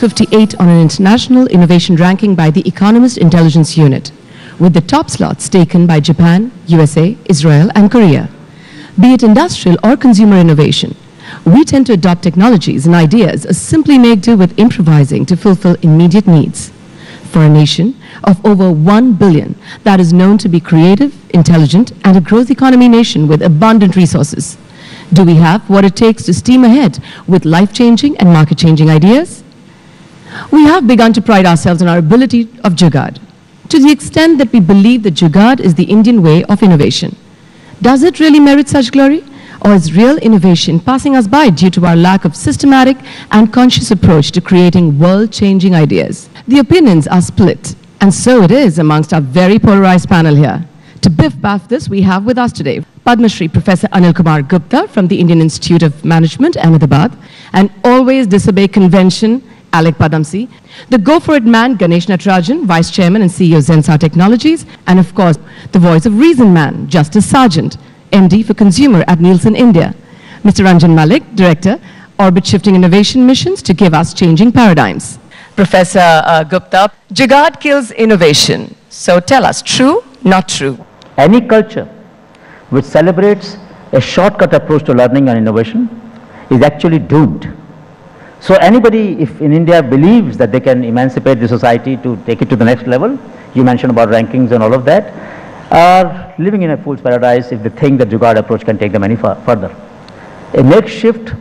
ranks 58 on an international innovation ranking by the Economist Intelligence Unit, with the top slots taken by Japan, USA, Israel, and Korea. Be it industrial or consumer innovation, we tend to adopt technologies and ideas or simply make do with improvising to fulfill immediate needs. For a nation of over 1 billion that is known to be creative, intelligent, and a growth economy nation with abundant resources, do we have what it takes to steam ahead with life-changing and market-changing ideas? We have begun to pride ourselves on our ability of Jugaad, to the extent that we believe that Jugaad is the Indian way of innovation. Does it really merit such glory? Or is real innovation passing us by due to our lack of systematic and conscious approach to creating world-changing ideas? The opinions are split, and so it is amongst our very polarized panel here. To biff-baff this, we have with us today Padma Professor Anil Kumar Gupta from the Indian Institute of Management, Ahmedabad, and always disobey convention, Alyque Padamsee, the go-for-it man, Ganesh Natarajan, Vice Chairman and CEO Zensar Technologies, and of course, the voice of reason man, Justice Sargent, MD for Consumer at Neilsen, India. Mr. Ranjan Malik, Director, Orbit Shifting Innovation Missions to give us changing paradigms. Professor Gupta, Jugaad kills innovation. So tell us, true, not true? Any culture which celebrates a shortcut approach to learning and innovation is actually doomed. So anybody, if in India believes that they can emancipate the society to take it to the next level, you mentioned about rankings and all of that, are living in a fool's paradise if they think that Jugaad approach can take them any further. A makeshift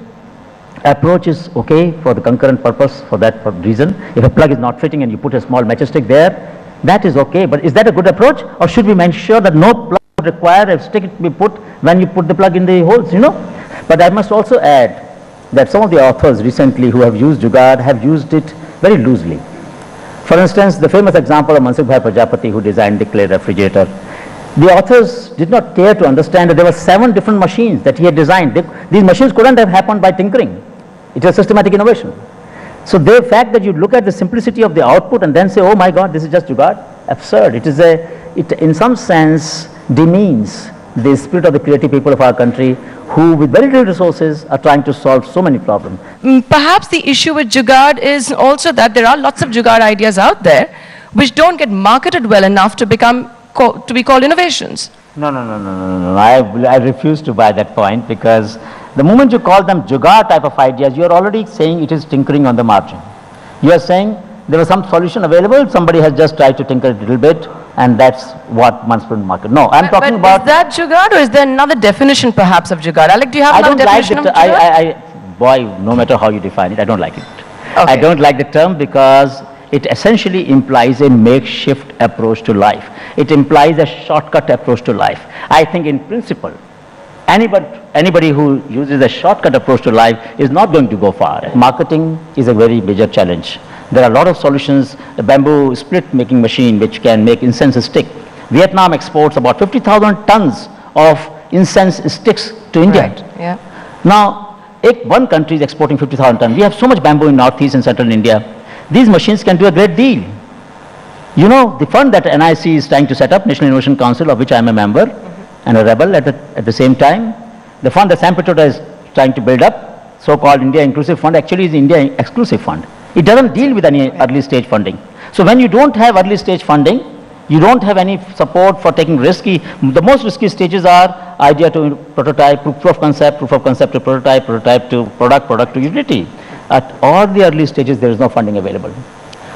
approach is okay for the concurrent purpose, for that reason. If a plug is not fitting and you put a small matchstick there, that is okay, but is that a good approach? Or should we make sure that no plug require a stick to be put when you put the plug in the holes, you know? But I must also add that some of the authors recently who have used Jugaad have used it very loosely. For instance, the famous example of Mansukh Bhai Prajapati, who designed the clay refrigerator. The authors did not care to understand that there were 7 different machines that he had designed. These machines couldn't have happened by tinkering. It was systematic innovation. So the fact that you look at the simplicity of the output and then say, oh my God, this is just Jugaad, absurd. It in some sense demeans the spirit of the creative people of our country who with very little resources are trying to solve so many problems. Perhaps the issue with Jugaad is also that there are lots of Jugaad ideas out there which don't get marketed well enough to be called innovations. No. I refuse to buy that point, because the moment you call them Jugaad type of ideas, you are already saying it is tinkering on the margin. You are saying there was some solution available, somebody has just tried to tinker it a little bit, and that's what one should market. No, I'm talking about... Is that Jugaad, or is there another definition perhaps of Jugaad? Alyque, do you have another definition of Jugaad? Boy, no matter how you define it, I don't like it. Okay. I don't like the term because it essentially implies a makeshift approach to life. It implies a shortcut approach to life. I think in principle, anybody who uses a shortcut approach to life is not going to go far. Marketing is a very major challenge. There are a lot of solutions. The bamboo split making machine which can make incense stick. Vietnam exports about 50,000 tons of incense sticks to India. Right. Yeah. Now, if one country is exporting 50,000 tons, we have so much bamboo in northeast and central India. These machines can do a great deal. You know, the fund that NIC is trying to set up, National Innovation Council, of which I am a member and a rebel at the same time, the fund that Sam Pitroda is trying to build up, so-called India Inclusive Fund, actually is India Exclusive Fund. It doesn't deal with any early stage funding. So when you don't have early stage funding, you don't have any support for taking risky. The most risky stages are idea to prototype, proof of concept to prototype, prototype to product, product to utility. At all the early stages, there is no funding available.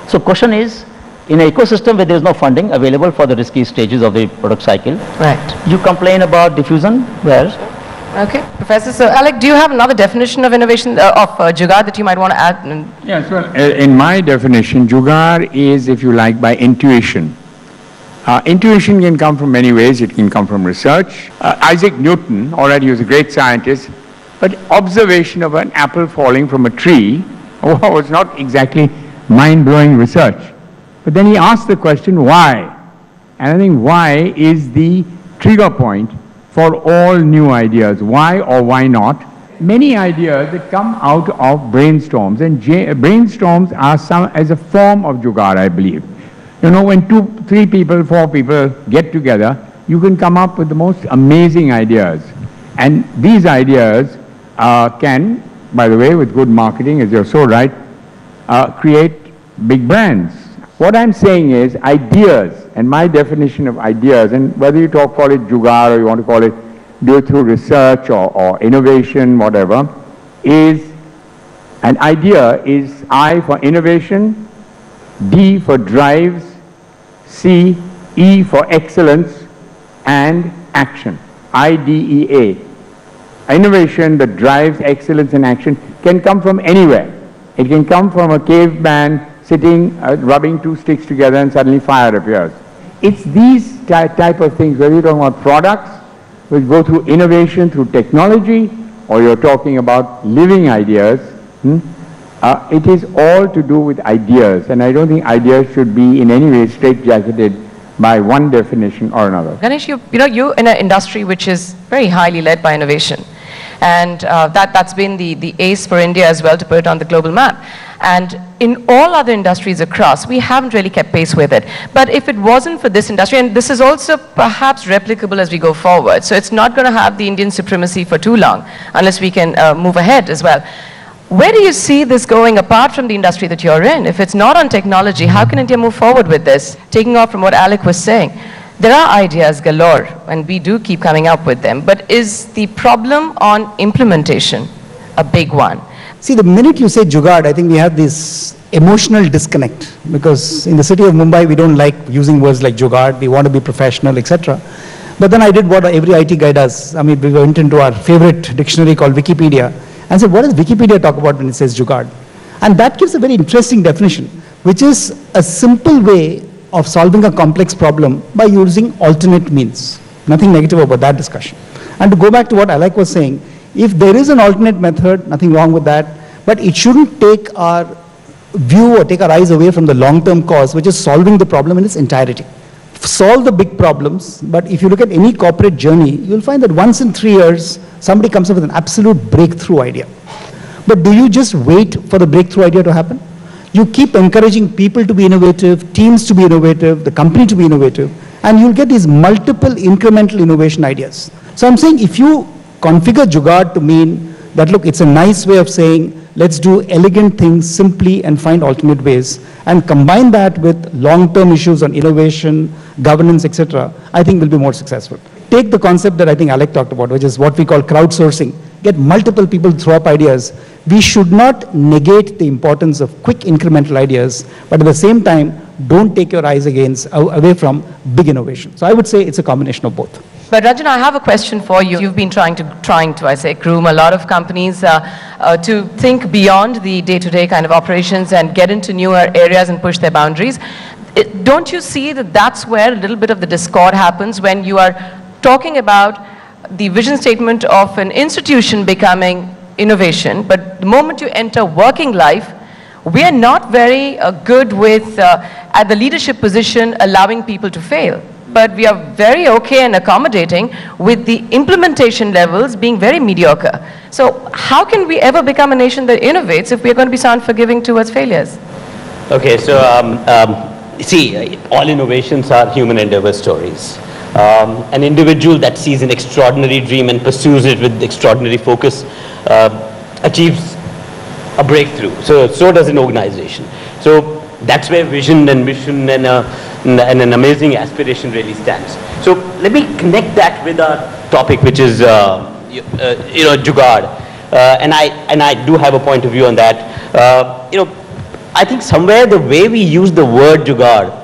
So question is, in an ecosystem where there is no funding available for the risky stages of the product cycle, right? You complain about diffusion, where? Okay, Professor. So, Alyque, do you have another definition of innovation of Jugaad that you might want to add? Yes, well, in my definition, Jugaad is, if you like, by intuition. Intuition can come from many ways. It can come from research. Isaac Newton, all right, he was a great scientist, but observation of an apple falling from a tree was not exactly mind-blowing research. But then he asked the question, why? And I think why is the trigger point for all new ideas. Why or why not? Many ideas that come out of brainstorms, and brainstorms are as a form of Jugaad, I believe. You know, when 2, 3 people, 4 people get together, you can come up with the most amazing ideas. And these ideas can, by the way, with good marketing, as you're so right, create big brands. What I'm saying is ideas, and my definition of ideas, and whether you call it Jugaad or you want to call it, do it through research or innovation, whatever, is an idea is I for innovation, D for drives, C, E for excellence, and action, IDEA. Innovation that drives excellence and action can come from anywhere. It can come from a caveman sitting, rubbing two sticks together and suddenly fire appears. It's these type of things, whether you're talking about products which go through innovation, through technology, or you're talking about living ideas, it is all to do with ideas, and I don't think ideas should be in any way straitjacketed by one definition or another. Ganesh, you're in an industry which is very highly led by innovation. And that's been the ace for India as well, to put it on the global map. And in all other industries across, we haven't really kept pace with it. But if it wasn't for this industry, and this is also perhaps replicable as we go forward, so it's not going to have the Indian supremacy for too long, unless we can move ahead as well. Where do you see this going apart from the industry that you're in? If it's not on technology, how can India move forward with this? Taking off from what Alyque was saying. There are ideas galore, and we do keep coming up with them, but is the problem on implementation a big one? See, the minute you say Jugaad, I think we have this emotional disconnect, because in the city of Mumbai, we don't like using words like Jugaad, we want to be professional, etc. But then I did what every IT guy does. I mean, we went into our favorite dictionary called Wikipedia and said, what does Wikipedia talk about when it says Jugaad? And that gives a very interesting definition, which is a simple way of solving a complex problem by using alternate means. Nothing negative about that discussion. And to go back to what Alyque was saying, if there is an alternate method, nothing wrong with that, but it shouldn't take our view or take our eyes away from the long-term cause, which is solving the problem in its entirety. Solve the big problems, but if you look at any corporate journey, you'll find that once in 3 years, somebody comes up with an absolute breakthrough idea. But do you just wait for the breakthrough idea to happen? You keep encouraging people to be innovative, teams to be innovative, the company to be innovative, and you'll get these multiple incremental innovation ideas. So I'm saying if you configure Jugaad to mean that, look, it's a nice way of saying, let's do elegant things simply and find alternate ways, and combine that with long-term issues on innovation, governance, etc., I think we'll be more successful. Take the concept that I think Alyque talked about, which is what we call crowdsourcing. Get multiple people to throw up ideas. We should not negate the importance of quick incremental ideas, but at the same time, don't take your eyes away from big innovation. So I would say it's a combination of both. But Ranjan, I have a question for you. You've been trying to, I say, groom a lot of companies to think beyond the day-to-day kind of operations and get into newer areas and push their boundaries. Don't you see that that's where a little bit of the discord happens when you are talking about the vision statement of an institution becoming innovation, but the moment you enter working life, we are not very good with, at the leadership position, allowing people to fail. But we are very okay and accommodating with the implementation levels being very mediocre. So how can we ever become a nation that innovates if we are going to be so unforgiving towards failures? Okay, so see, all innovations are human endeavor stories. An individual that sees an extraordinary dream and pursues it with extraordinary focus achieves a breakthrough. So does an organization. So that's where vision and mission and an amazing aspiration really stands. So let me connect that with our topic, which is Jugaad, and I do have a point of view on that. I think somewhere the way we use the word Jugaad,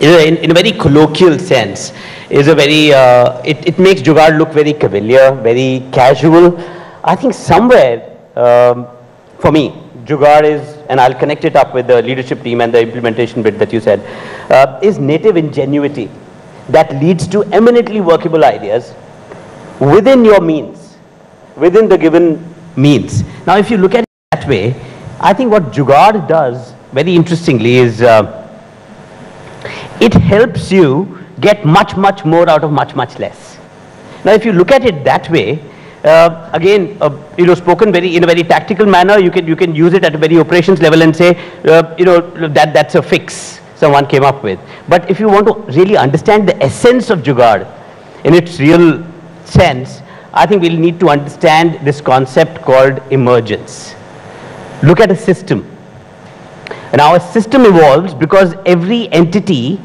in a very colloquial sense, is a very it makes Jugaad look very cavalier, very casual. I think somewhere for me, Jugaad is, and I'll connect it up with the leadership team and the implementation bit that you said, is native ingenuity that leads to eminently workable ideas within your means, within the given means. Now, if you look at it that way, I think what Jugaad does, very interestingly, is it helps you get much more out of much less. Now, if you look at it that way, again, spoken in a very tactical manner, you can use it at a very operations level and say, that's a fix someone came up with. But if you want to really understand the essence of Jugaad in its real sense, I think we'll need to understand this concept called emergence. Look at a system. And our system evolves because every entity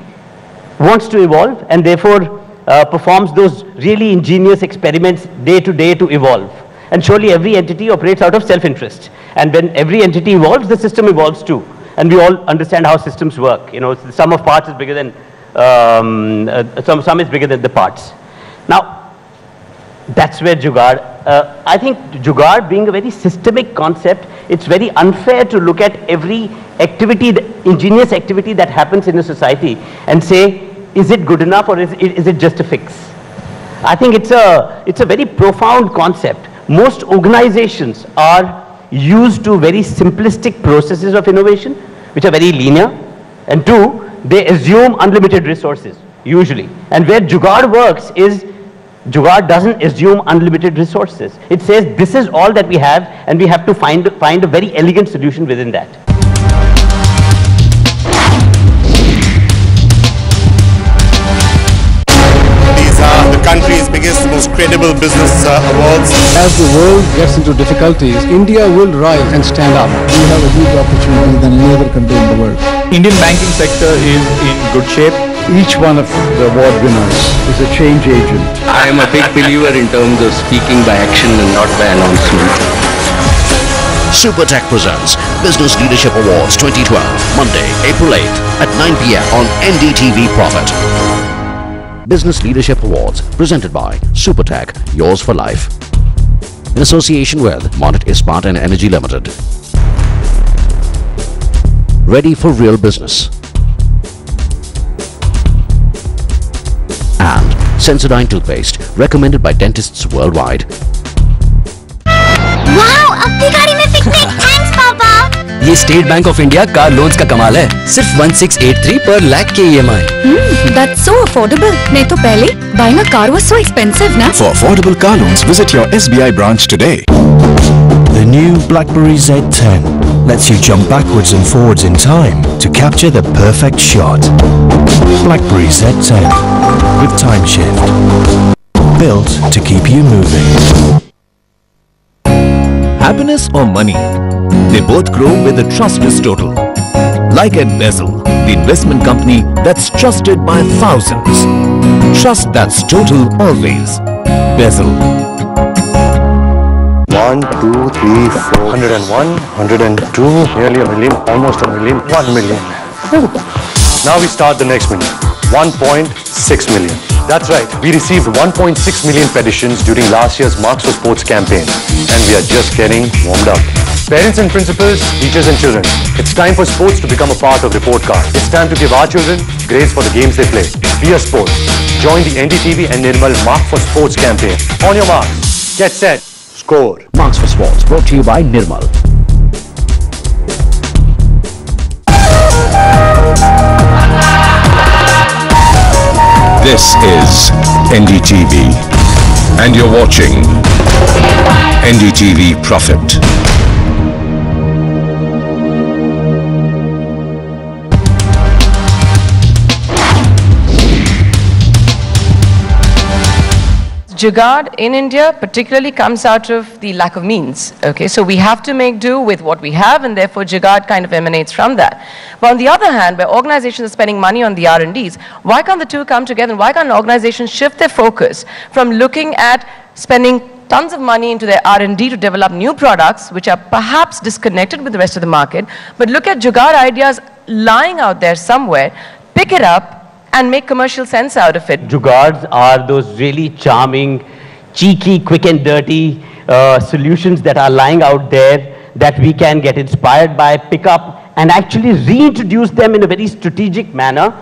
wants to evolve and therefore performs those really ingenious experiments day to day to evolve. And surely every entity operates out of self-interest. And when every entity evolves, the system evolves too. And we all understand how systems work. You know, the sum of parts is bigger than, sum is bigger than the parts. Now, that's where Jugaad, I think Jugaad being a very systemic concept, it's very unfair to look at every activity, the ingenious activity that happens in a society and say, is it good enough or is it just a fix? I think it's a very profound concept. Most organizations are used to very simplistic processes of innovation, which are very linear. And two, they assume unlimited resources, usually. And where Jugaad works is, Jugaad doesn't assume unlimited resources. It says this is all that we have and we have to find a very elegant solution within that. The country's biggest, most credible business awards. As the world gets into difficulties, India will rise and stand up. We have a huge opportunity than any other country in the world. Indian banking sector is in good shape. Each one of the award winners is a change agent. I am a big believer in terms of speaking by action and not by announcement. Supertech presents Business Leadership Awards 2012, Monday, April 8th at 9 p.m. on NDTV Profit. Business Leadership Awards presented by Supertech, yours for life. In association with Monet Ispat and Energy Limited. Ready for real business. And Sensodyne toothpaste, recommended by dentists worldwide. Wow, अपनी गाड़ी में picnic! Thanks, Papa. ये state bank of India car loans का कमाल है, सिर्फ 1683 पर लाख के EMI. That's so affordable. नहीं तो पहले buying a car was so expensive, ना? For affordable car loans, visit your SBI branch today. The new BlackBerry Z10 lets you jump backwards and forwards in time to capture the perfect shot. BlackBerry Z10 with time shift, built to keep you moving. Happiness or money? They both grow with a trustless total. Like at Bezel, the investment company that's trusted by thousands. Trust that's total always. Bezel. 1, 2, 3, 4, 101, 102, nearly a million, almost a million, 1 million. Now we start the next million. 1.6 million. That's right, we received 1.6 million petitions during last year's Marks for Sports campaign, and we are just getting warmed up. Parents and principals, teachers and children, it's time for sports to become a part of Report Card. It's time to give our children grades for the games they play. Be a sport. Join the NDTV and Nirmal Mark for Sports campaign. On your marks, get set, score. Marks for Sports, brought to you by Nirmal. This is NDTV, and you're watching NDTV Profit. Jugaad in India particularly comes out of the lack of means. Okay, so we have to make do with what we have, and therefore Jugaad kind of emanates from that. But on the other hand, where organizations are spending money on the R&Ds, why can't the two come together, and why can't organizations shift their focus from looking at spending tons of money into their R&D to develop new products, which are perhaps disconnected with the rest of the market, but look at Jugaad ideas lying out there somewhere, pick it up, and make commercial sense out of it. Jugaads are those really charming, cheeky, quick and dirty solutions that are lying out there that we can get inspired by, pick up, and actually reintroduce them in a very strategic manner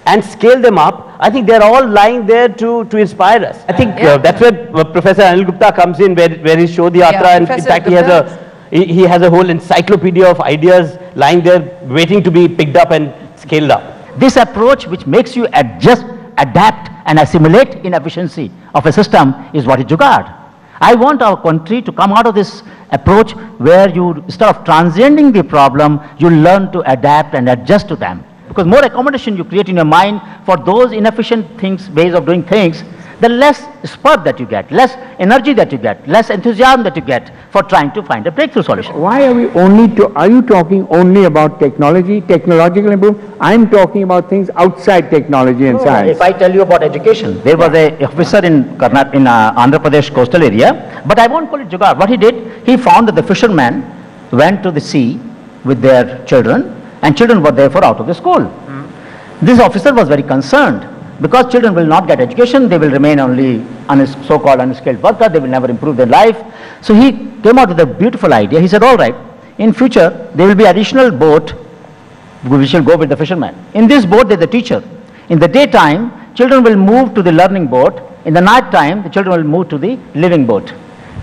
and scale them up. I think they're all lying there to inspire us. I think that's where Professor Anil Gupta comes in, where he showed the Yatra, and in fact he has a whole encyclopedia of ideas lying there waiting to be picked up and scaled up. This approach, which makes you adjust, adapt and assimilate inefficiency of a system, is what is Jugaad. I want our country to come out of this approach where you, instead of transcending the problem, you learn to adapt and adjust to them. Because more accommodation you create in your mind for those inefficient things, ways of doing things, the less spurt that you get, less energy that you get, less enthusiasm that you get for trying to find a breakthrough solution. Why are we are you talking only about technology, technological improvement? I'm talking about things outside technology and science. If I tell you about education, there was a officer in Andhra Pradesh coastal area, but I won't call it Jugaad. What he did, he found that the fishermen went to the sea with their children, and children were therefore out of the school. This officer was very concerned, because children will not get education, they will remain only so-called unskilled worker, they will never improve their life. So he came out with a beautiful idea. He said, all right, in future, there will be additional boat which will go with the fishermen. In this boat, there is a teacher. In the daytime, children will move to the learning boat. In the night time, the children will move to the living boat.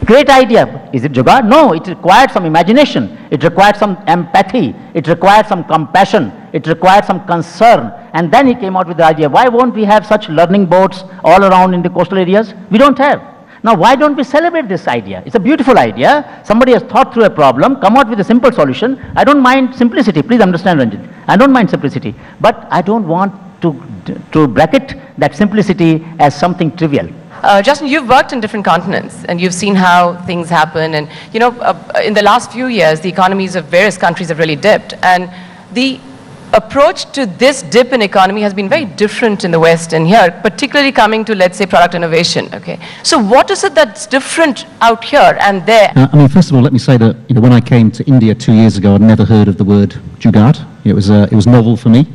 Great idea. Is it Jugaad? No, it required some imagination. It required some empathy. It required some compassion. It required some concern. And then he came out with the idea, why won't we have such learning boats all around in the coastal areas? We don't have. Now, why don't we celebrate this idea? It's a beautiful idea. Somebody has thought through a problem, come out with a simple solution. I don't mind simplicity. Please understand, Ranjan. I don't mind simplicity. But I don't want to bracket that simplicity as something trivial. Justin, you've worked in different continents and you've seen how things happen, and you know, in the last few years the economies of various countries have really dipped, and the approach to this dip in economy has been very different in the West and here, particularly coming to, let's say, product innovation. Okay, so what is it that's different out here and there? I mean, first of all, let me say that when I came to India 2 years ago, I'd never heard of the word Jugaad. It was novel for me.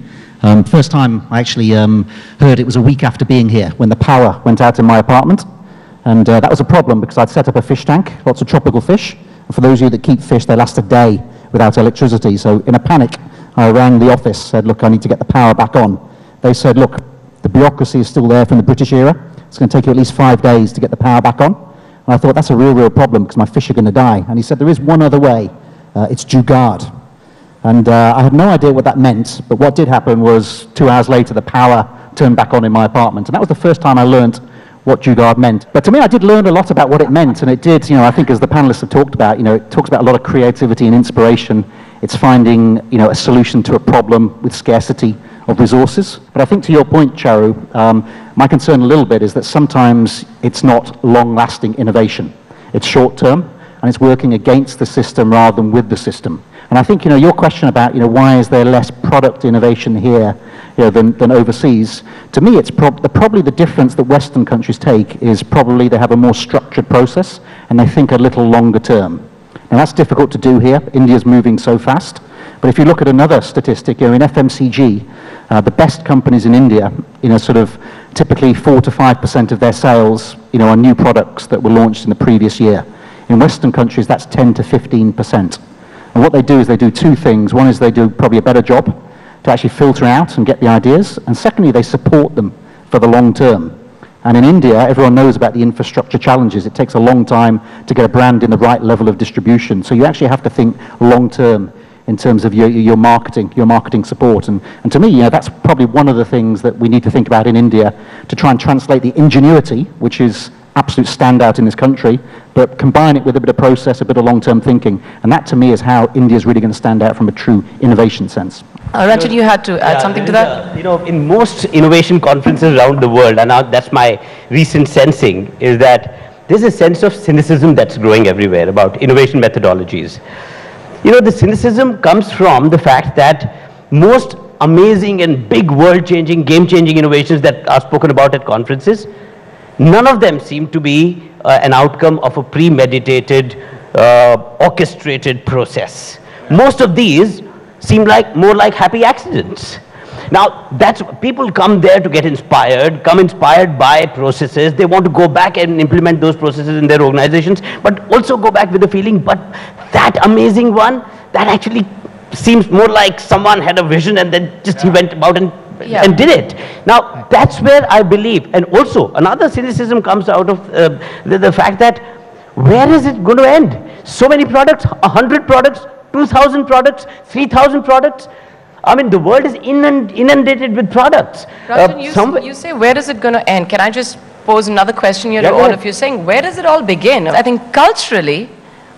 First time I actually heard it was a week after being here, when the power went out in my apartment. And that was a problem because I'd set up a fish tank, lots of tropical fish. And for those of you that keep fish, they last a day without electricity. So in a panic, I rang the office, said, look, I need to get the power back on. They said, look, the bureaucracy is still there from the British era. It's going to take you at least 5 days to get the power back on. And I thought, that's a real problem because my fish are going to die. And he said, there is one other way. It's Jugaad. And I had no idea what that meant, but what did happen was 2 hours later the power turned back on in my apartment, and that was the first time I learnt what Jugaad meant. But to me, I did learn a lot about what it meant, and it did, I think as the panelists have talked about, it talks about a lot of creativity and inspiration. It's finding, a solution to a problem with scarcity of resources. But I think to your point, Charu, my concern a little bit is that sometimes it's not long-lasting innovation. It's short-term, and it's working against the system rather than with the system. And I think, your question about, why is there less product innovation here, than overseas, to me, it's probably the difference that Western countries take is probably they have a more structured process and they think a little longer term. Now, that's difficult to do here. India's moving so fast. But if you look at another statistic, in FMCG, the best companies in India, sort of typically 4 to 5% of their sales, are new products that were launched in the previous year. In Western countries, that's 10 to 15%. And what they do is they do two things. One is they do probably a better job to actually filter out and get the ideas. And secondly, they support them for the long term. And in India, everyone knows about the infrastructure challenges. It takes a long time to get a brand in the right level of distribution. So you actually have to think long term in terms of your marketing support. And to me, that's probably one of the things that we need to think about in India to try and translate the ingenuity, which is absolute standout in this country, but combine it with a bit of process, a bit of long-term thinking. And that, to me, is how India is really going to stand out from a true innovation sense. Ranjan, you had to add something to that? In most innovation conferences around the world, and that's my recent sensing, is that there's a sense of cynicism that's growing everywhere about innovation methodologies. The cynicism comes from the fact that most amazing and big world-changing, game-changing innovations that are spoken about at conferences, none of them seem to be an outcome of a premeditated, orchestrated process. Most of these seem more like happy accidents. Now, people come there to get inspired, come inspired by processes. They want to go back and implement those processes in their organizations, but also go back with the feeling, but that amazing one, that actually seems more like someone had a vision and then he went about and did it. Now, that's where I believe. And also, another cynicism comes out of the fact that where is it going to end? So many products, 100 products, 2,000 products, 3,000 products. I mean, the world is inundated with products. Ranjan, you say, where is it going to end? Can I just pose another question here to all of you, saying, where does it all begin? I think culturally,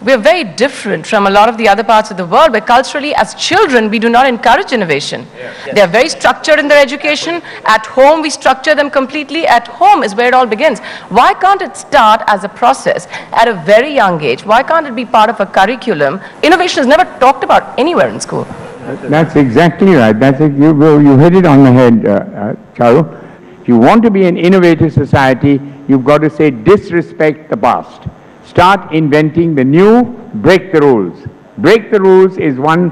We're very different from a lot of the other parts of the world where culturally, as children, we do not encourage innovation. They're very structured in their education. At home, we structure them completely. At home is where it all begins. Why can't it start as a process at a very young age? Why can't it be part of a curriculum? Innovation is never talked about anywhere in school. That's exactly right. You hit it on the head, Charu. If you want to be an innovative society, you've got to say disrespect the past. Start inventing the new, break the rules. Break the rules is one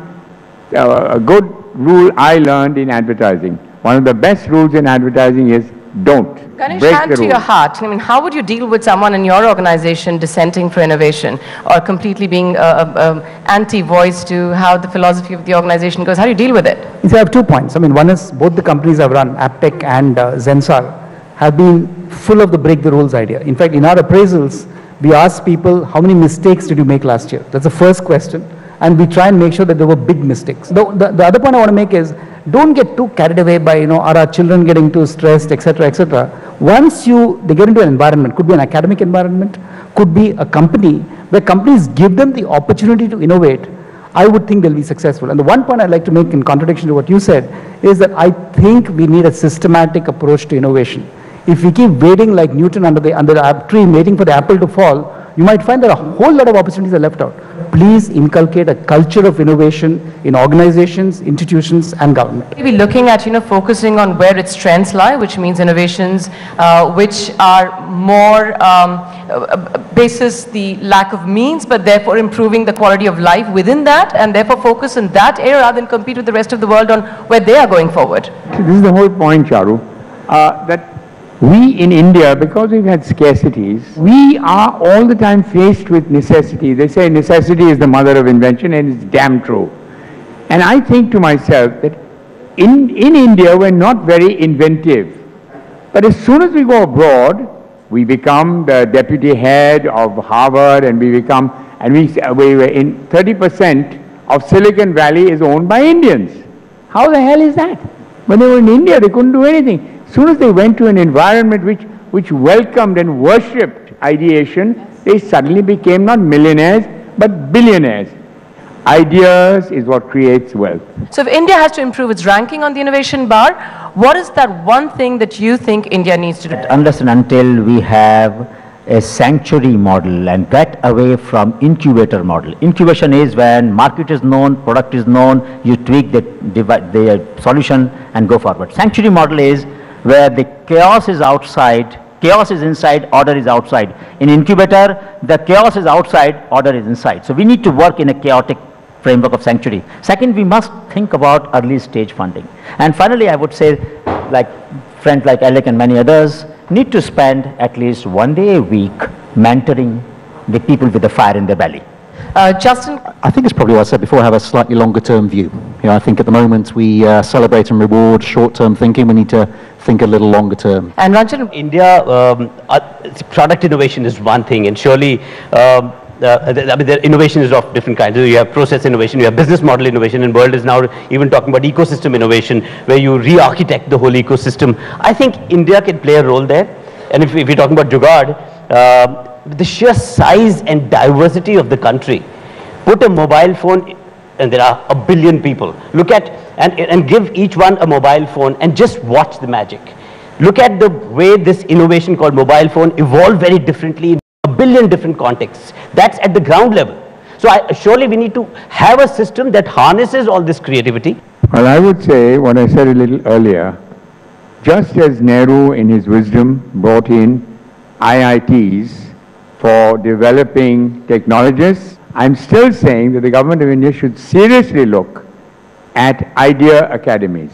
a good rule I learned in advertising. One of the best rules in advertising is don't. Ganesh, hand to your heart. I mean, how would you deal with someone in your organization dissenting for innovation or completely being anti-voice to how the philosophy of the organization goes? How do you deal with it? I have 2 points. I mean, one is both the companies I've run, Aptech and Zensar, have been full of the break the rules idea. In fact, in our appraisals, we ask people, how many mistakes did you make last year? That's the first question. And we try and make sure that there were big mistakes. The other point I want to make is, don't get too carried away by, are our children getting too stressed, etc., etc. Once they get into an environment, could be an academic environment, could be a company, where companies give them the opportunity to innovate, I would think they'll be successful. And the one point I'd like to make in contradiction to what you said is that I think we need a systematic approach to innovation. If we keep waiting like Newton under the tree, waiting for the apple to fall, you might find that a whole lot of opportunities are left out. Please inculcate a culture of innovation in organizations, institutions, and government. Maybe looking at, focusing on where its strengths lie, which means innovations which are more basis the lack of means, but therefore improving the quality of life within that, and therefore focus in that area rather than compete with the rest of the world on where they are going forward. See, this is the whole point, Charu, that we in India, because we've had scarcities, we are all the time faced with necessity. They say necessity is the mother of invention, and it's damn true. And I think to myself that in India we're not very inventive. But as soon as we go abroad, we become the deputy head of Harvard, and we in 30% of Silicon Valley is owned by Indians. How the hell is that? When they were in India, they couldn't do anything. As soon as they went to an environment which welcomed and worshipped ideation, they suddenly became not millionaires, but billionaires. Ideas is what creates wealth. So if India has to improve its ranking on the innovation bar, what is that one thing that you think India needs to do? Unless and until we have a sanctuary model and get away from incubator model. Incubation is when market is known, product is known, you tweak the solution and go forward. Sanctuary model is where the chaos is outside, chaos is inside, order is outside. In incubator, the chaos is outside, order is inside. So we need to work in a chaotic framework of sanctuary. Second, we must think about early stage funding. And finally, I would say, like friends like Alyque and many others, need to spend at least 1 day a week mentoring the people with the fire in their belly. Justin? I think it's probably what I said before, have a slightly longer term view. I think at the moment we celebrate and reward short term thinking. We need to think a little longer term. And Ranjan? India, product innovation is one thing, and surely the innovation is of different kinds. You have process innovation, you have business model innovation, and world is now even talking about ecosystem innovation, where you re-architect the whole ecosystem. I think India can play a role there. And if we're talking about Jugaad, the sheer size and diversity of the country, put a mobile phone, and there are 1 billion people. Look at, and give each one a mobile phone and just watch the magic. Look at the way this innovation called mobile phone evolved very differently in 1 billion different contexts. That's at the ground level. So surely we need to have a system that harnesses all this creativity. Well, I would say what I said a little earlier, just as Nehru in his wisdom brought in IITs for developing technologists, I'm still saying that the government of India should seriously look at idea academies.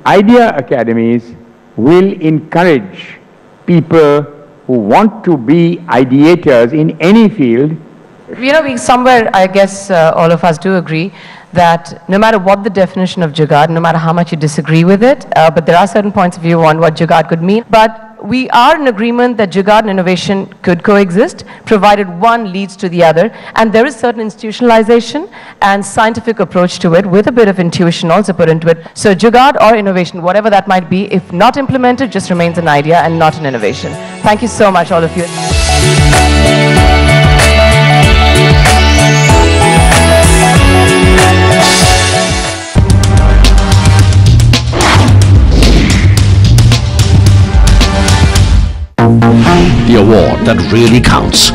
Idea academies will encourage people who want to be ideators in any field. We somewhere, I guess all of us do agree that no matter what the definition of Jugaad, no matter how much you disagree with it, but there are certain points of view on what Jugaad could mean. But we are in agreement that Jugaad and innovation could coexist, provided one leads to the other. And there is certain institutionalization and scientific approach to it, with a bit of intuition also put into it. So Jugaad or innovation, whatever that might be, if not implemented, just remains an idea and not an innovation. Thank you so much, all of you. award that really counts.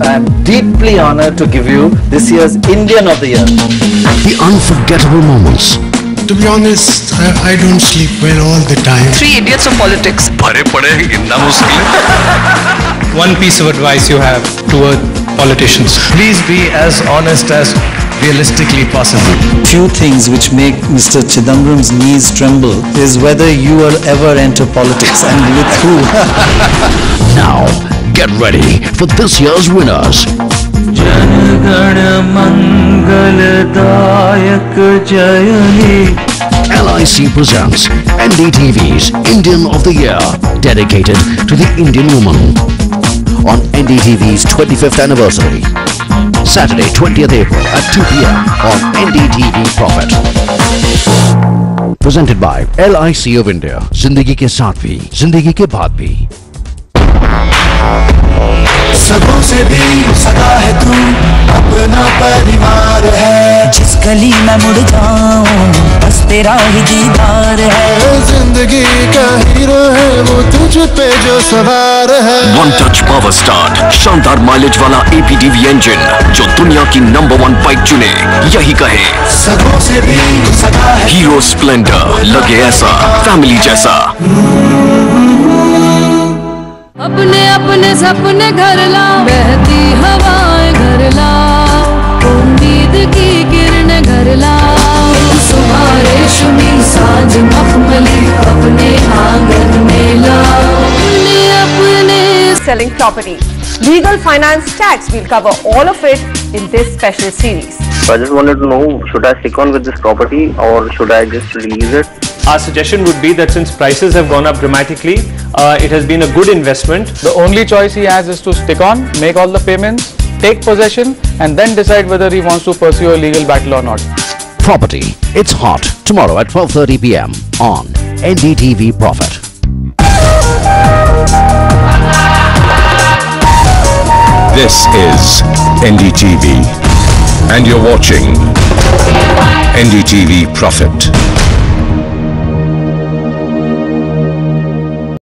I am deeply honored to give you this year's Indian of the Year. The unforgettable moments. To be honest, I don't sleep well all the time. 3 idiots of politics. One piece of advice you have toward politicians. Please be as honest as realistically possible. Few things which make Mr. Chidambaram's knees tremble is whether you will ever enter politics and with who. Now, get ready for this year's winners. LIC presents NDTV's Indian of the Year, dedicated to the Indian woman. On NDTV's 25th anniversary, Saturday 20th April at 2 p.m. on NDTV Profit. Presented by LIC of India. Zindagi ke saath bhi, zindagi ke baad bhi. सबों से भी सगा है तू, अपना परिवार है। जिस गली में मुड़ जाऊं, बस तेरा ही दीदार है। जिंदगी का हीरो है वो तुझ पे जो सवार है। One touch power start, शानदार माइलेज वाला APDV इंजन, जो दुनिया की नंबर 1 बाइक चुने, यही कहे। सबों से भी सगा है। हीरो स्प्लेंडर, लगे ऐसा, फैमिली जैसा। अपने अपने सपने घर ला, बहती हवाएं घर ला, उम्मीद की किरणें घर ला, सुबह रेशमी सांझ मखमली अपने आंगन में ला, अपने selling property. Legal, finance, tax, we'll cover all of it in this special series. So I just wanted to know, should I stick on with this property or should I just release it? Our suggestion would be that since prices have gone up dramatically, it has been a good investment. The only choice he has is to stick on, make all the payments, take possession and then decide whether he wants to pursue a legal battle or not. Property. It's hot. Tomorrow at 12:30 p.m. on NDTV Profit. This is NDTV and you're watching NDTV Profit.